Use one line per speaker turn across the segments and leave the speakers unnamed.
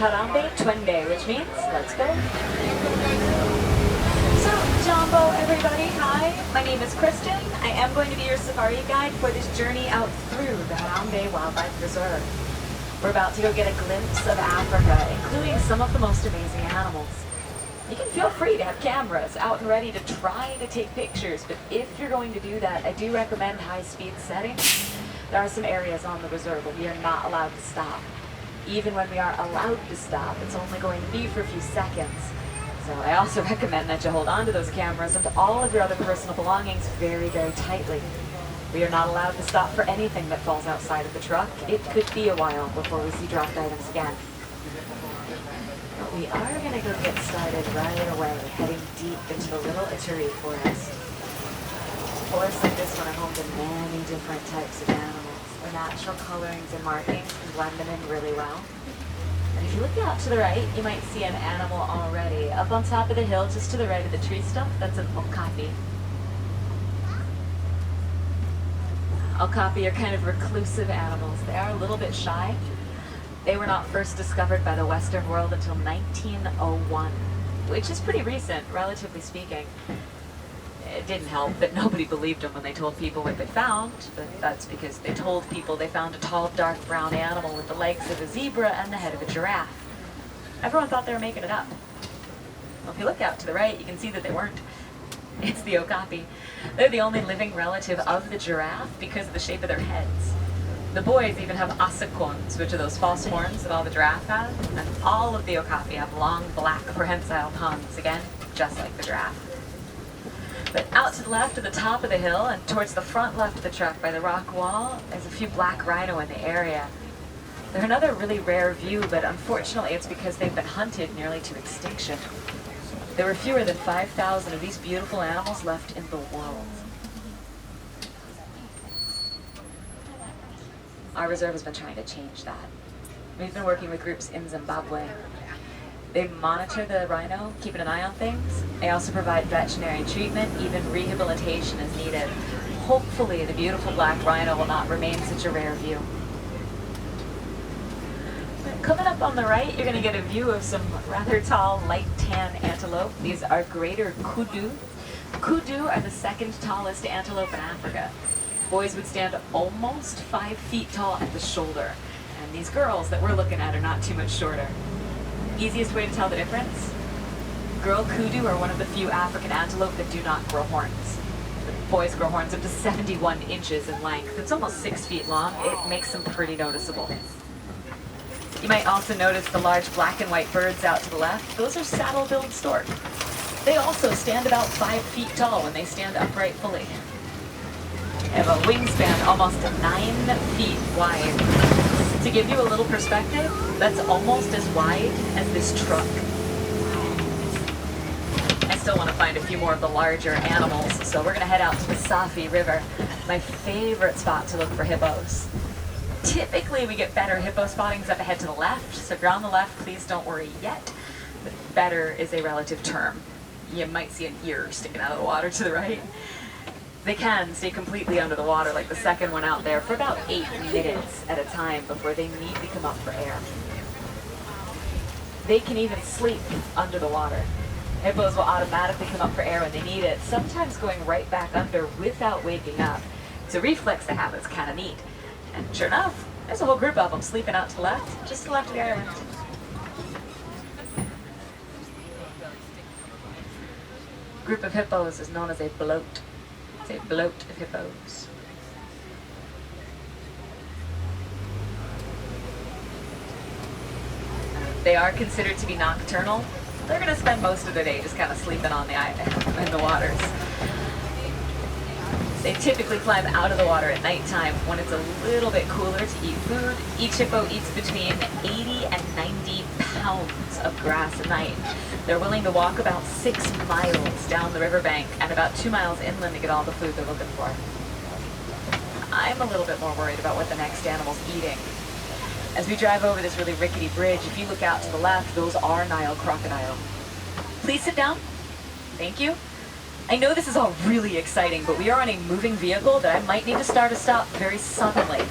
Harambe Twende, which means let's go. So, Jambo, everybody, hi. My name is Kristen. I am going to be your safari guide for this journey out through the Harambe Wildlife Reserve. We're about to go get a glimpse of Africa, including some of the most amazing animals. You can feel free to have cameras out and ready to try to take pictures, but if you're going to do that, I do recommend high-speed settings. There are some areas on the reserve where we are not allowed to stop. Even when we are allowed to stop, it's only going to be for a few seconds. So I also recommend that you hold on to those cameras and to all of your other personal belongings very, very tightly. We are not allowed to stop for anything that falls outside of the truck. It could be a while before we see dropped items again. But we are going to go get started right away, heading deep into the Little Ituri Forest. Forests like this one are home to many different types of animals. Their natural colorings and markings can blend them in really well. And if you look out to the right, you might see an animal already. Up on top of the hill, just to the right of the tree stump, that's an Okapi. Okapi are kind of reclusive animals. They are a little bit shy. They were not first discovered by the Western world until 1901, which is pretty recent, relatively speaking. It didn't help that nobody believed them when they told people what they found, but that's because they told people they found a tall, dark brown animal with the legs of a zebra and the head of a giraffe. Everyone thought they were making it up. Well, if you look out to the right, you can see that they weren't. It's the Okapi. They're the only living relative of the giraffe because of the shape of their heads. The boys even have ossicons, which are those false horns that all the giraffe has, and all of the Okapi have long, black, prehensile tongues, again, just like the giraffe. But out to the left at the top of the hill and towards the front left of the truck by the rock wall, there's a few black rhino in the area. They're another really rare view, but unfortunately it's because they've been hunted nearly to extinction. There were fewer than 5,000 of these beautiful animals left in the world. Our reserve has been trying to change that. We've been working with groups in Zimbabwe. They monitor the rhino, keeping an eye on things. They also provide veterinary treatment, even rehabilitation is needed. Hopefully the beautiful black rhino will not remain such a rare view. Coming up on the right, you're going to get a view of some rather tall, light tan antelope. These are greater kudu. Kudu are the second tallest antelope in Africa. Boys would stand almost 5 feet tall at the shoulder, and these girls that we're looking at are not too much shorter. Easiest way to tell the difference? Girl kudu are one of the few African antelope that do not grow horns. The boys grow horns up to 71 inches in length. It's almost 6 feet long. It makes them pretty noticeable. You might also notice the large black and white birds out to the left. Those are saddle-billed stork. They also stand about 5 feet tall when they stand upright fully. They have a wingspan almost 9 feet wide. To give you a little perspective, that's almost as wide as this truck. I still want to find a few more of the larger animals, so we're going to head out to the Safi River, my favorite spot to look for hippos. Typically we get better hippo spottings up ahead to the left, so if you're on the left, please don't worry yet. But better is a relative term. You might see an ear sticking out of the water to the right. They can stay completely under the water, like the second one out there, for about 8 minutes at a time before they need to come up for air. They can even sleep under the water. Hippos will automatically come up for air when they need it, sometimes going right back under without waking up. It's a reflex they have that's kind of neat. And sure enough, there's a whole group of them sleeping out to the left, just to the left of the island. Group of hippos is known as a bloat. It's a bloat of hippos. They are considered to be nocturnal. They're going to spend most of the day just kind of sleeping on the in the waters. They typically climb out of the water at nighttime when it's a little bit cooler to eat food. Each hippo eats between 80 and 90 pounds of grass a night. They're willing to walk about 6 miles down the riverbank and about 2 miles inland to get all the food they're looking for. I'm a little bit more worried about what the next animal's eating. As we drive over this really rickety bridge, if you look out to the left, those are Nile crocodiles. Please sit down. Thank you. I know this is all really exciting, but we are on a moving vehicle that I might need to start a stop very suddenly.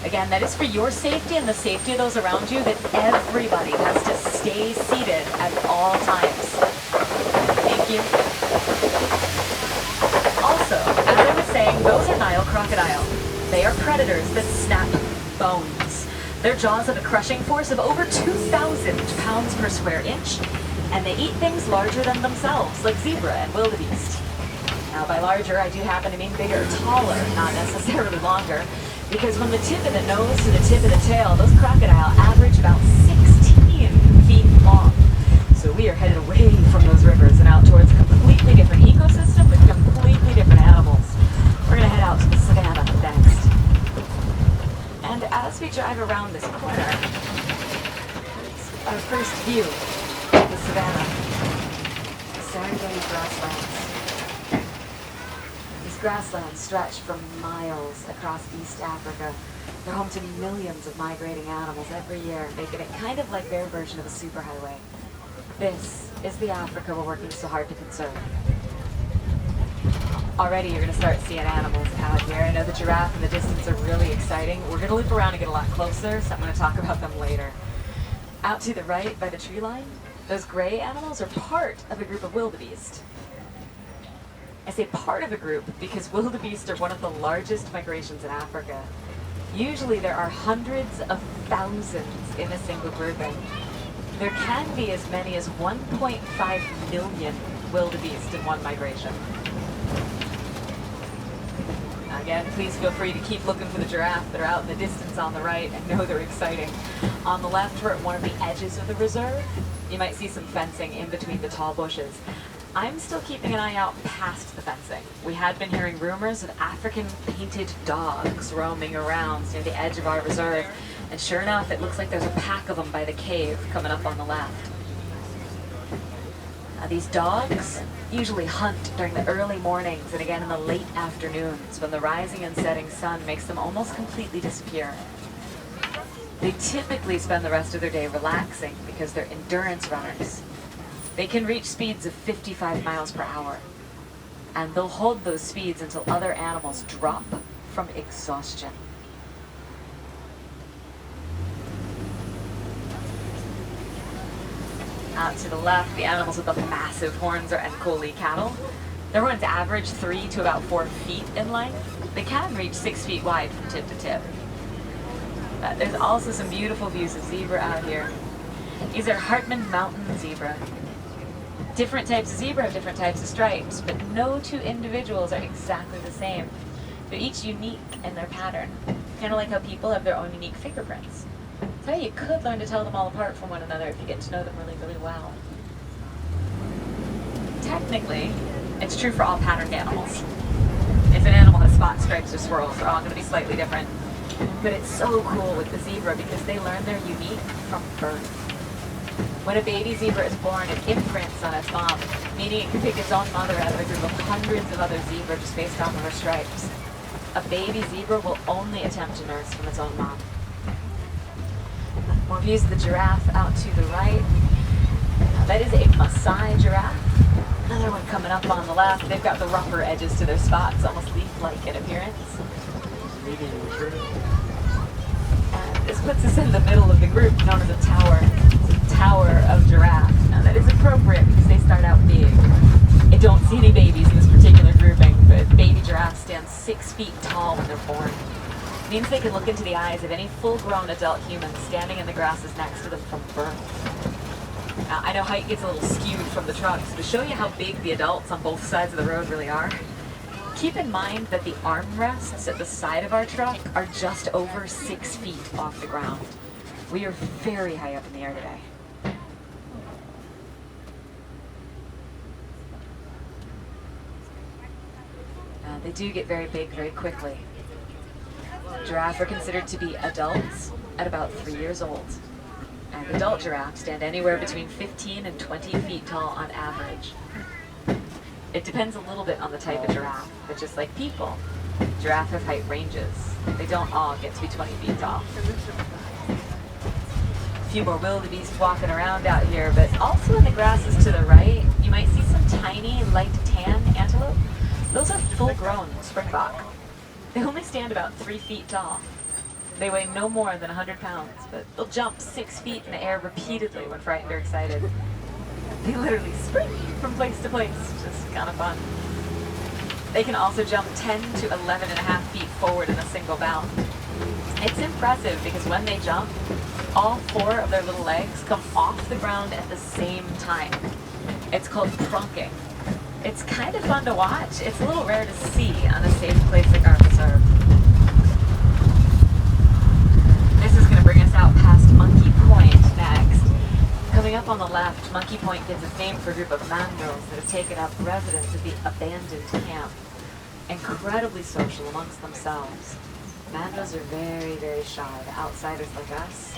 Again, that is for your safety and the safety of those around you, that everybody has to stay seated at all times. Thank you. Also, as I was saying, those are Nile crocodiles. They are predators that snap bones. Their jaws have a crushing force of over 2,000 pounds per square inch, and they eat things larger than themselves, like zebra and wildebeest. Now, by larger, I do happen to mean bigger, taller, not necessarily longer, because from the tip of the nose to the tip of the tail, those crocodiles average about 16 feet long. So we are headed away from those rivers and out towards a completely different ecosystem with completely different animals. We're going to head out to the Savannah next. And as we drive around this corner, it's our first view of the Savannah. The Serengeti grasslands. These grasslands stretch for miles across East Africa. They're home to millions of migrating animals every year, making it kind of like their version of a superhighway. This is the Africa we're working so hard to conserve. Already you're going to start seeing animals out here. I know the giraffe in the distance are really exciting. We're going to loop around and get a lot closer, so I'm going to talk about them later. Out to the right by the tree line, those gray animals are part of a group of wildebeest. I say part of a group because wildebeest are one of the largest migrations in Africa. Usually there are hundreds of thousands in a single grouping. There can be as many as 1.5 million wildebeest in one migration. Again, please feel free to keep looking for the giraffe that are out in the distance on the right. I know they're exciting. On the left, we're at one of the edges of the reserve. You might see some fencing in between the tall bushes. I'm still keeping an eye out past the fencing. We had been hearing rumors of African painted dogs roaming around near the edge of our reserve. And sure enough, it looks like there's a pack of them by the cave coming up on the left. Now, these dogs usually hunt during the early mornings and again in the late afternoons when the rising and setting sun makes them almost completely disappear. They typically spend the rest of their day relaxing because they're endurance runners. They can reach speeds of 55 miles per hour, and they'll hold those speeds until other animals drop from exhaustion. Out to the left, the animals with the massive horns are Ankole cattle. Their horns average 3 to about 4 feet in length. They can reach 6 feet wide from tip to tip. There's also some beautiful views of zebra out here. These are Hartman Mountain zebra. Different types of zebra have different types of stripes, but no two individuals are exactly the same. They're each unique in their pattern, kind of like how people have their own unique fingerprints. So you could learn to tell them all apart from one another if you get to know them really, really well. Technically, it's true for all patterned animals. If an animal has spots, stripes, or swirls, they're all going to be slightly different. But it's so cool with the zebra because they learn they're unique from birth. When a baby zebra is born, it imprints on its mom, meaning it can pick its own mother out of a group of hundreds of other zebras just based off of her stripes. A baby zebra will only attempt to nurse from its own mom. More views of the giraffe out to the right. That is a Maasai giraffe. Another one coming up on the left. They've got the rougher edges to their spots, almost leaf-like in appearance. And this puts us in the middle of the group known as a tower. It's a tower of giraffe. Now that is appropriate because they start out big. I don't see any babies in this particular grouping, but baby giraffes stand 6 feet tall when they're born. It means they can look into the eyes of any full-grown adult human standing in the grasses next to them from birth. Now, I know height gets a little skewed from the truck, so to show you how big the adults on both sides of the road really are, keep in mind that the armrests at the side of our truck are just over 6 feet off the ground. We are very high up in the air today. They do get very big very quickly. Giraffes are considered to be adults at about 3 years old. And adult giraffes stand anywhere between 15 and 20 feet tall on average. It depends a little bit on the type of giraffe, but just like people, giraffes have height ranges. They don't all get to be 20 feet tall. A few more wildebeest walking around out here, but also in the grasses to the right, you might see some tiny light tan antelope. brown springbok. They only stand about 3 feet tall. They weigh no more than 100 pounds, but they'll jump 6 feet in the air repeatedly when frightened or excited. They literally spring from place to place, just kind of fun. They can also jump 10 to 11.5 feet forward in a single bound. It's impressive because when they jump, all 4 of their little legs come off the ground at the same time. It's called pronking. It's kind of fun to watch. It's a little rare to see on a safe place like our reserve. This is going to bring us out past Monkey Point next. Coming up on the left, Monkey Point gets its name for a group of mandos that have taken up residence at the abandoned camp. Incredibly social amongst themselves. Mandos are very, very shy. The outsiders like us,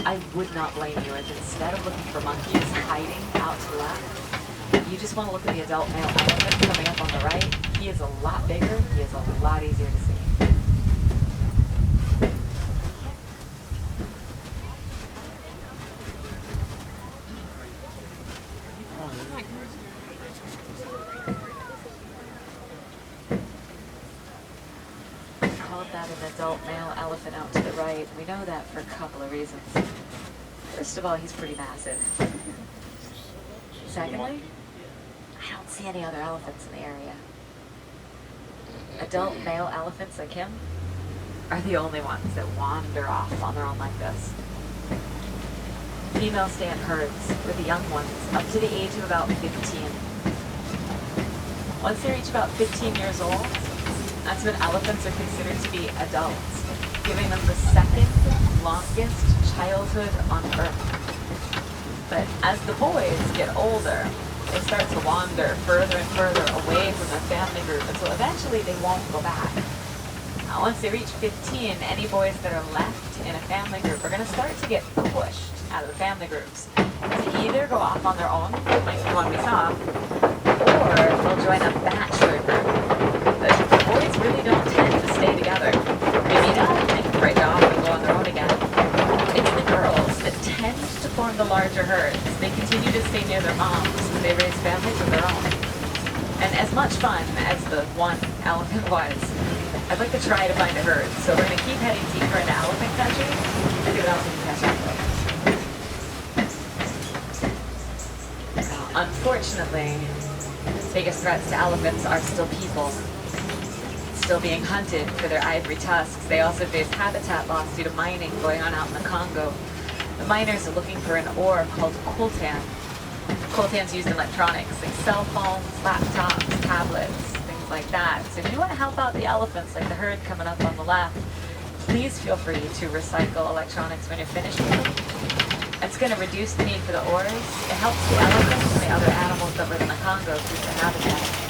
I would not blame you if instead of looking for monkeys hiding out to the left, you just want to look at the adult male elephant coming up on the right. He is a lot bigger. He is a lot easier to see. That an adult male elephant out to the right. We know that for a couple of reasons. First of all, he's pretty massive. Secondly, I don't see any other elephants in the area. Adult male elephants like him are the only ones that wander off on their own like this. Females stay in herds with the young ones up to the age of about 15. Once they reach about 15 years old, that's when elephants are considered to be adults, giving them the second longest childhood on Earth. But as the boys get older, they start to wander further and further away from their family group until eventually they won't go back. Now, once they reach 15, any boys that are left in a family group are going to start to get pushed out of the family groups to either go off on their own, like the one we saw, or they'll join a bachelor group. But the boys really don't tend to stay together. They meet up, they can break off and go on their own again. It's the girls that tend to form the larger herds. They continue to stay near their moms and they raise families of their own. And as much fun as the one elephant was, I'd like to try to find a herd. So we're going to keep heading deeper into elephant country and see what else we can catch up with. Unfortunately, the biggest threats to elephants are still people. Still being hunted for their ivory tusks. They also face habitat loss due to mining going on out in the Congo. The miners are looking for an ore called coltan. Coltan's used in electronics like cell phones, laptops, tablets, things like that. So if you want to help out the elephants like the herd coming up on the left, please feel free to recycle electronics when you're finished with them. It's going to reduce the need for the ores. It helps the elephants and the other animals that live in the Congo keep their habitat.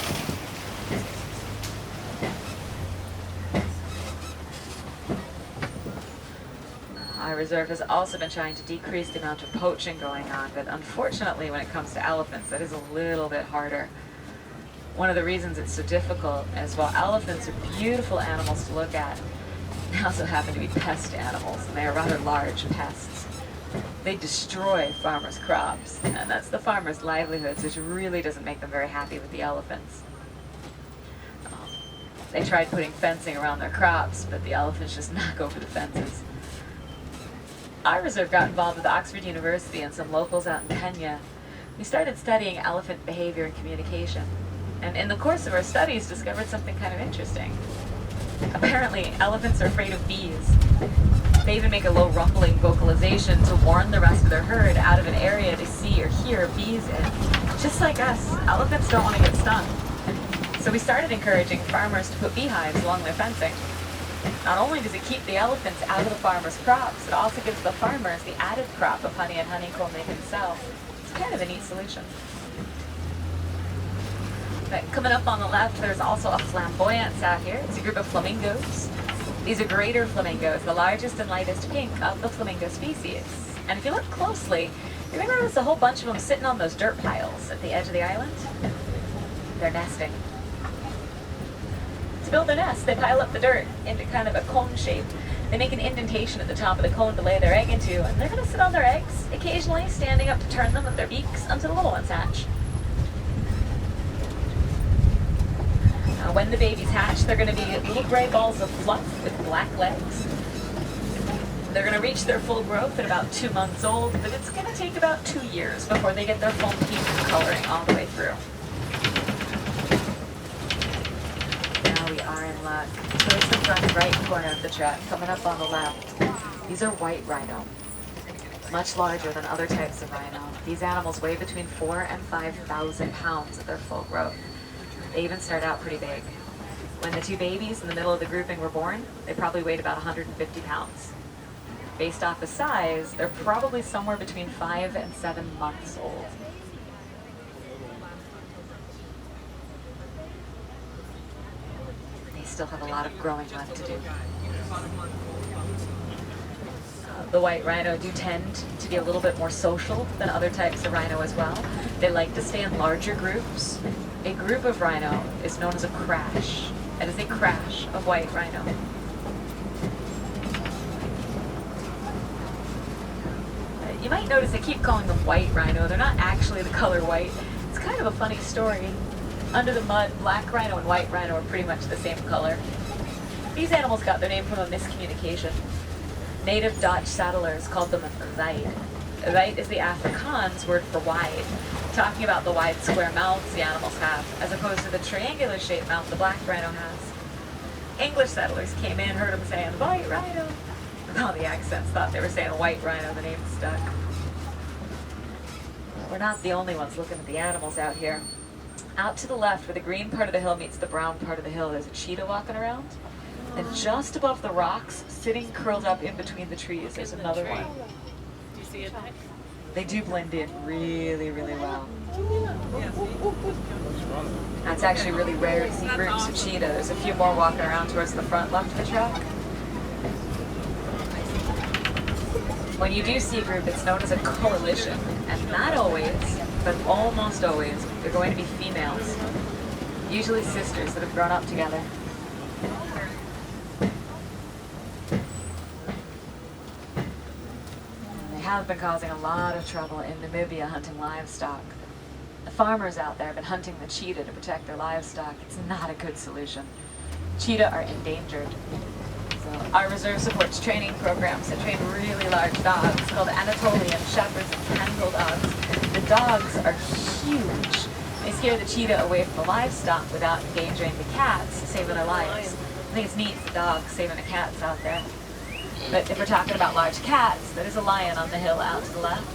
Our reserve has also been trying to decrease the amount of poaching going on, but unfortunately when it comes to elephants, that is a little bit harder. One of the reasons it's so difficult is while elephants are beautiful animals to look at, they also happen to be pest animals, and they are rather large pests. They destroy farmers' crops, and that's the farmers' livelihoods, which really doesn't make them very happy with the elephants. They tried putting fencing around their crops, but the elephants just knock over the fences. Our reserve got involved with Oxford University and some locals out in Kenya. We started studying elephant behavior and communication, and in the course of our studies discovered something kind of interesting. Apparently, elephants are afraid of bees. They even make a low rumbling vocalization to warn the rest of their herd out of an area they see or hear bees in. Just like us, elephants don't want to get stung. So we started encouraging farmers to put beehives along their fencing. Not only does it keep the elephants out of the farmers' crops, it also gives the farmers the added crop of honey and honeycomb they can sell. It's kind of a neat solution. But coming up on the left, there's also a flamboyance out here. It's a group of flamingos. These are greater flamingos, the largest and lightest pink of the flamingo species. And if you look closely, you may notice a whole bunch of them sitting on those dirt piles at the edge of the island. They're nesting. To build their nest, they pile up the dirt into kind of a cone shape. They make an indentation at the top of the cone to lay their egg into, and they're going to sit on their eggs, occasionally standing up to turn them with their beaks until the little ones hatch. Now when the babies hatch, they're going to be little gray balls of fluff with black legs. They're going to reach their full growth at about 2 months old, but it's going to take about 2 years before they get their full pink coloring all the way through. Now we are in luck. Towards the front right corner of the truck, coming up on the left, these are white rhino. Much larger than other types of rhino. These animals weigh between 4,000 and 5,000 pounds at their full growth. They even start out pretty big. When the two babies in the middle of the grouping were born, they probably weighed about 150 pounds. Based off the size, they're probably somewhere between 5 and 7 months old. They still have a lot of growing left to do. The white rhino do tend to be a little bit more social than other types of rhino as well. They like to stay in larger groups. A group of rhino is known as a crash. It is a crash of white rhino. You might notice I keep calling them white rhino. They're not actually the color white. It's kind of a funny story. Under the mud, black rhino and white rhino are pretty much the same color. These animals got their name from a miscommunication. Native Dutch settlers called them wijd. Wijd is the Afrikaans word for wide, talking about the wide square mouths the animals have, as opposed to the triangular shaped mouth the black rhino has. English settlers came in, heard them saying white rhino. With all the accents, thought they were saying white rhino, the name stuck. We're not the only ones looking at the animals out here. Out to the left, where the green part of the hill meets the brown part of the hill, there's a cheetah walking around. And just above the rocks, sitting curled up in between the trees, there's another one.
Do you see it?
They do blend in really, really well. That's actually really rare to see groups of cheetah. There's a few more walking around towards the front left of the truck. When you do see a group, it's known as a coalition. And not always, but almost always, they're going to be females. Usually sisters that have grown up together. Have been causing a lot of trouble in Namibia hunting livestock. The farmers out there have been hunting the cheetah to protect their livestock. It's not a good solution. Cheetah are endangered. So our reserve supports training programs that train really large dogs called Anatolian Shepherds and Kennel dogs. The dogs are huge. They scare the cheetah away from the livestock without endangering the cats, saving their lives. I think it's neat the dogs saving the cats out there. But if we're talking about large cats, there is a lion on the hill out to the left.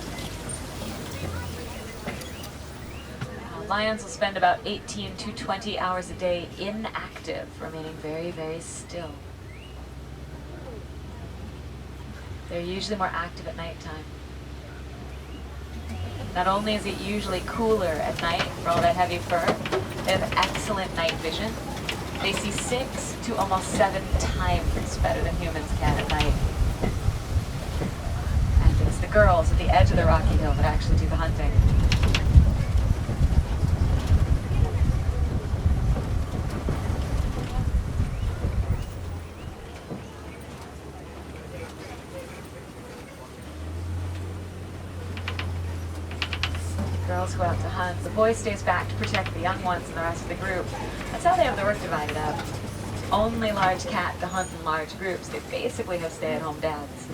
Lions will spend about 18 to 20 hours a day inactive, remaining very, very still. They're usually more active at nighttime. Not only is it usually cooler at night for all that heavy fur, they have excellent night vision. They see 6 to almost 7 times better than humans can at night. And it's the girls at the edge of the rocky hill that actually do the hunting. Girls go out to hunt. The boy stays back to protect the young ones and the rest of the group. That's how they have the work divided up. Only large cat to hunt in large groups. They basically have stay-at-home dads.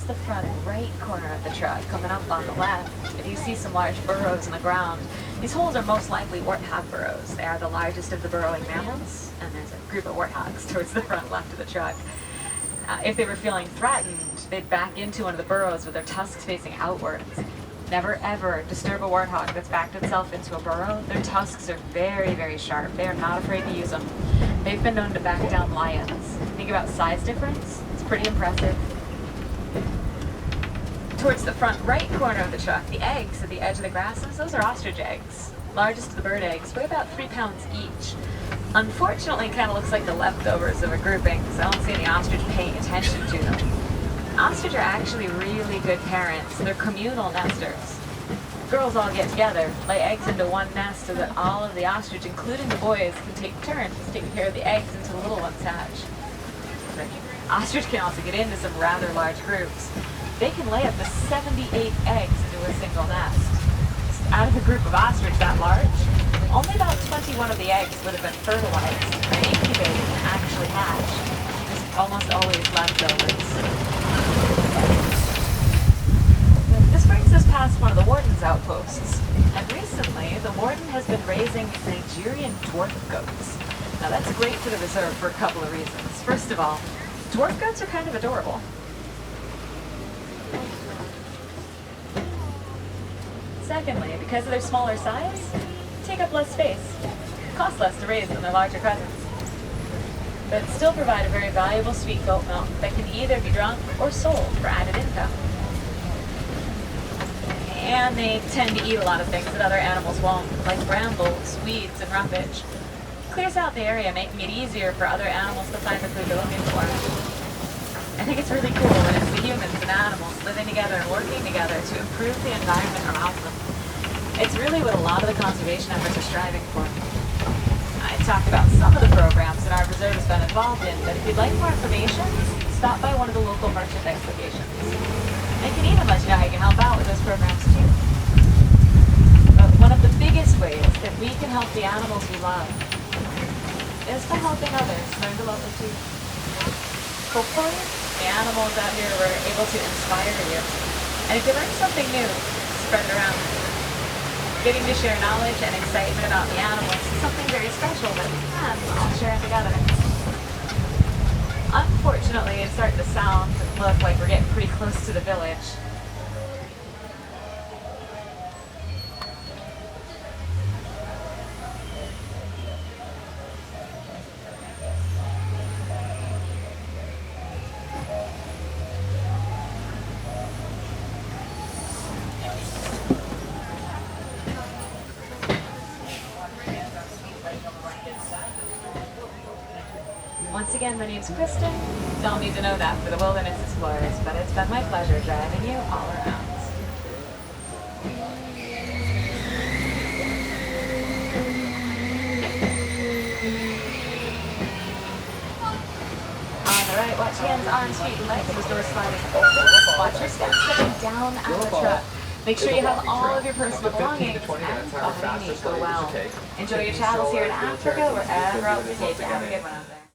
The front right corner of the truck, coming up on the left, if you see some large burrows in the ground, these holes are most likely warthog burrows. They are the largest of the burrowing mammals, and there's a group of warthogs towards the front left of the truck. If they were feeling threatened, they'd back into one of the burrows with their tusks facing outwards. Never ever disturb a warthog that's backed itself into a burrow. Their tusks are very, very sharp. They are not afraid to use them. They've been known to back down lions. Think about size difference. It's pretty impressive. Towards the front right corner of the truck, the eggs at the edge of the grasses, those are ostrich eggs. Largest of the bird eggs weigh about 3 pounds each. Unfortunately, it kind of looks like the leftovers of a grouping, because I don't see any ostrich paying attention to them. Ostrich are actually really good parents. They're communal nesters. Girls all get together, lay eggs into one nest so that all of the ostrich, including the boys, can take turns taking care of the eggs until the little ones hatch. Ostrich can also get into some rather large groups. They can lay up to 78 eggs into a single nest. Out of a group of ostrich that large, only about 21 of the eggs would have been fertilized and incubated and actually hatched. There's almost always leftovers. This brings us past one of the warden's outposts. And recently, the warden has been raising Nigerian dwarf goats. Now that's great for the reserve for a couple of reasons. First of all, dwarf goats are kind of adorable. Secondly, because of their smaller size, they take up less space. Cost less to raise than their larger cousins. But still provide a very valuable sweet goat milk that can either be drunk or sold for added income. And they tend to eat a lot of things that other animals won't, like brambles, weeds, and roughage. Clears out the area, making it easier for other animals to find the food they're looking for. I think it's really cool when it's the humans and animals living together and working together to improve the environment around them. It's really what a lot of the conservation efforts are striving for. I talked about some of the programs that our reserve has been involved in, but if you'd like more information, stop by one of the local merchandise locations. They can even let you know how you can help out with those programs too. But one of the biggest ways that we can help the animals we love is by helping others learn to love them too. Hopefully, the animals out here were able to inspire you. And if you learn something new, spread it around. Getting to share knowledge and excitement about the animals is something very special that we can all share together. Unfortunately, it's starting to sound and look like we're getting pretty close to the village. Once again, my name's Kristen. Don't need to know that for the Wilderness Explorers, but it's been my pleasure driving you all around. On the right, watch hands, arms, feet, and legs as doors sliding open. Watch your steps sitting down out of the truck. Make sure you have all of your personal belongings and coffee you need go well. Enjoy your travels here in Africa, wherever else you take you. Have a good one out there.